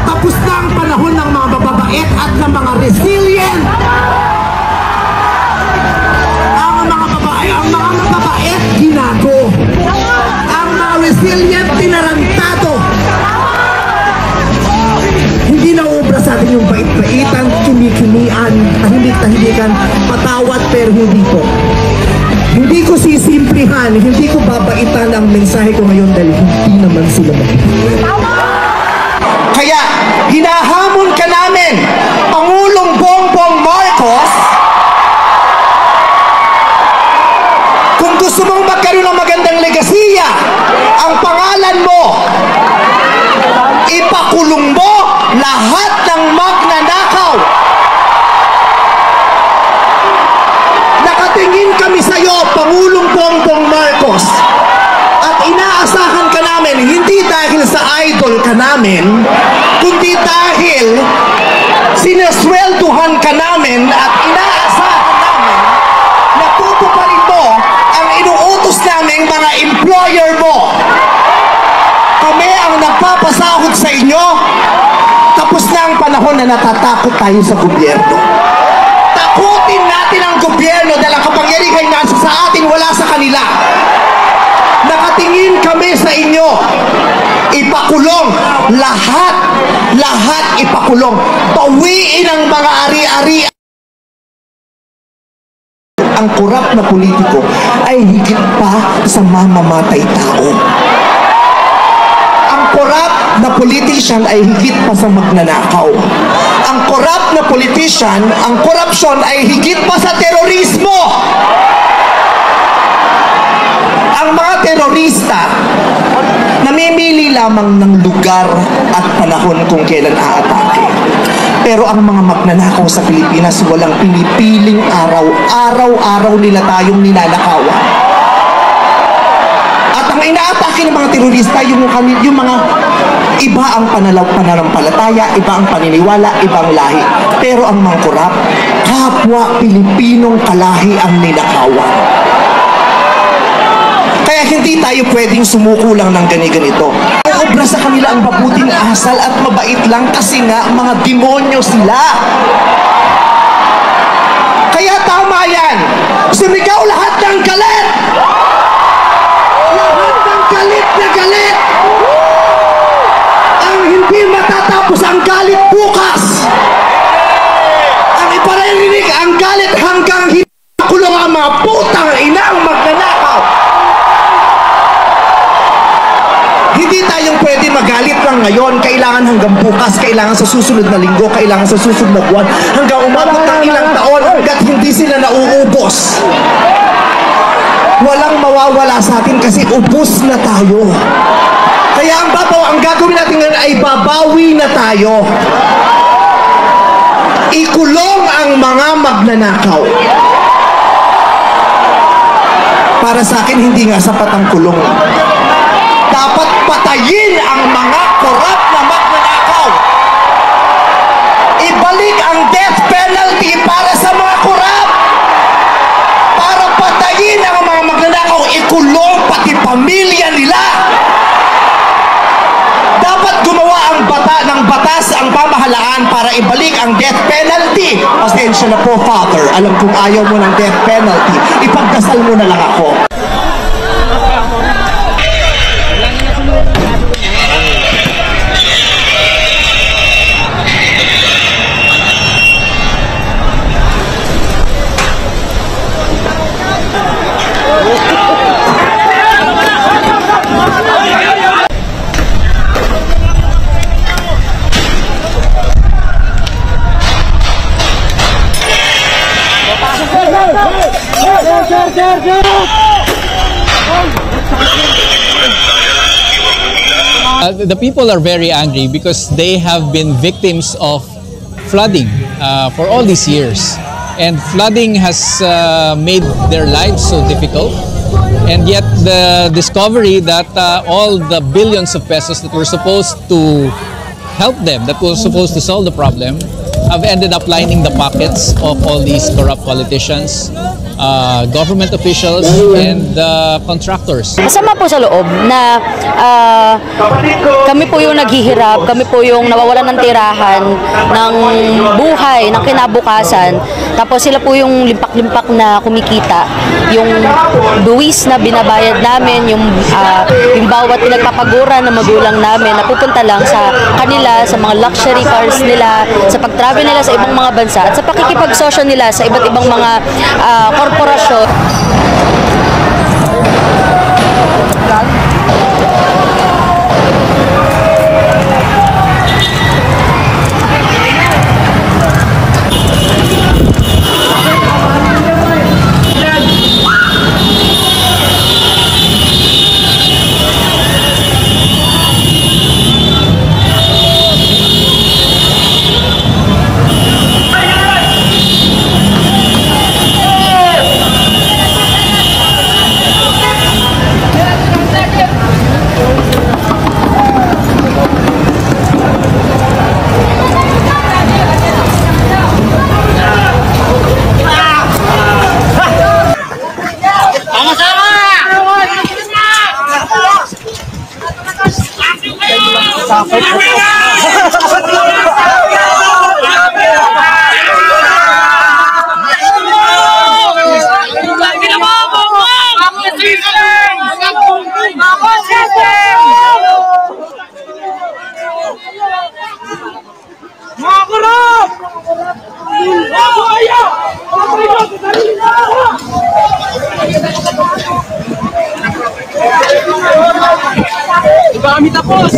Tapos na ang panahon ng mga mababait at ng mga resilient. Ang mga mababait, ginago. Ang mga resilient, tinarantado. Hindi na ubra sa atin yung bait-baitan, kimikimian, tahimik-tahimikan, patawad pero hindi po. Hindi ko sisimplihan, hindi ko babaitan ang mensahe ko ngayon dahil hindi naman sila mabait. Kaya, hinahamon ka namin, Pangulong Bongbong Marcos, kung gusto mong magkaroon ng magandang legasiya, ang pangalan mo, ipakulong mo lahat ng magnanakaw. Nakatingin kami sa iyo, Pangulong Bongbong Marcos, at inaasahan ka namin, hindi dahil sa idol ka namin, kundi dahil sinaswelduhan ka namin at inaasahan namin na tutuparin mo ang inuutos naming mga employer mo. Kami ang nagpapasahod sa inyo. Tapos na ang panahon na natatakot tayo sa gobyerno. Takutin natin ang gobyerno dahil ang kapangyarihan nasa sa atin, wala sa kanila. Nakatingin kami sa inyo. Ipakulong lahat ipakulong. Bawiin ang mga ari-ari. Ang korap na politiko ay higit pa sa mamamatay tao. Ang korap na politician ay higit pa sa magnanakaw. Ang korap na politician, ang korupsyon ay higit pa sa terorismo. Ang mga terorista, namimili lamang ng lugar at panahon kung kailan aatake. Pero ang mga magnanakaw sa Pilipinas, walang pinipiling araw. Araw-araw nila tayong ninanakawan. At ang inaatake ng mga terorista, yung mga iba ang pananampalataya, iba ang paniniwala, ibang lahi. Pero ang mga korap, kapwa Pilipinong kalahi ang ninakawan. Kaya hindi tayo pwedeng sumuko lang ng ganito. Obra sa kanila ang mabuting asal at mabait lang kasi nga mga demonyo sila. Kaya tama yan. Sumigaw lahat ng galit. Lahat ng galit na galit. Ang hindi matatapos ang galit bukas. Ang iparirinig ang galit hanggang hindi makulong ang mga putang inang magnanakaw. Hindi tayong pwede magalit lang ngayon. Kailangan hanggang bukas, kailangan sa susunod na linggo, kailangan sa susunod na buwan, hanggang umabot ng ilang taon hanggat hindi sila nauubos. Walang mawawala sa atin kasi ubos na tayo. Kaya ang gagawin natin ngayon ay babawi na tayo. Ikulong ang mga magnanakaw. Para sa akin, hindi nga sapat ang kulong. Dapat patayin ang mga korap na magnanakaw. Ibalik ang death penalty para sa mga korap. Para patayin ang mga magnanakaw, ikulong pati pamilya nila. Dapat gumawa ng batas ang pamahalaan para ibalik ang death penalty. Pasensya na po, Father. Alam kong ayaw mo ng death penalty. Ipagdasal mo na lang ako. The people are very angry because they have been victims of flooding for all these years. And flooding has made their lives so difficult. And yet the discovery that all the billions of pesos that were supposed to help them, that were supposed to solve the problem, have ended up lining the pockets of all these corrupt politicians. government officials and contractors. Masama po sa loob na kami po yung naghihirap, kami po yung nawawalan ng tirahan, ng buhay, ng kinabukasan. Tapos sila po yung limpak-limpak na kumikita. Yung buwis na binabayad namin, yung bawat pinagpapagura ng magulang namin, napupunta lang sa kanila, sa mga luxury cars nila, sa pag-travel nila sa ibang mga bansa, at sa pakikipagsosyo nila sa iba't ibang mga korporasyon. Kami tapos!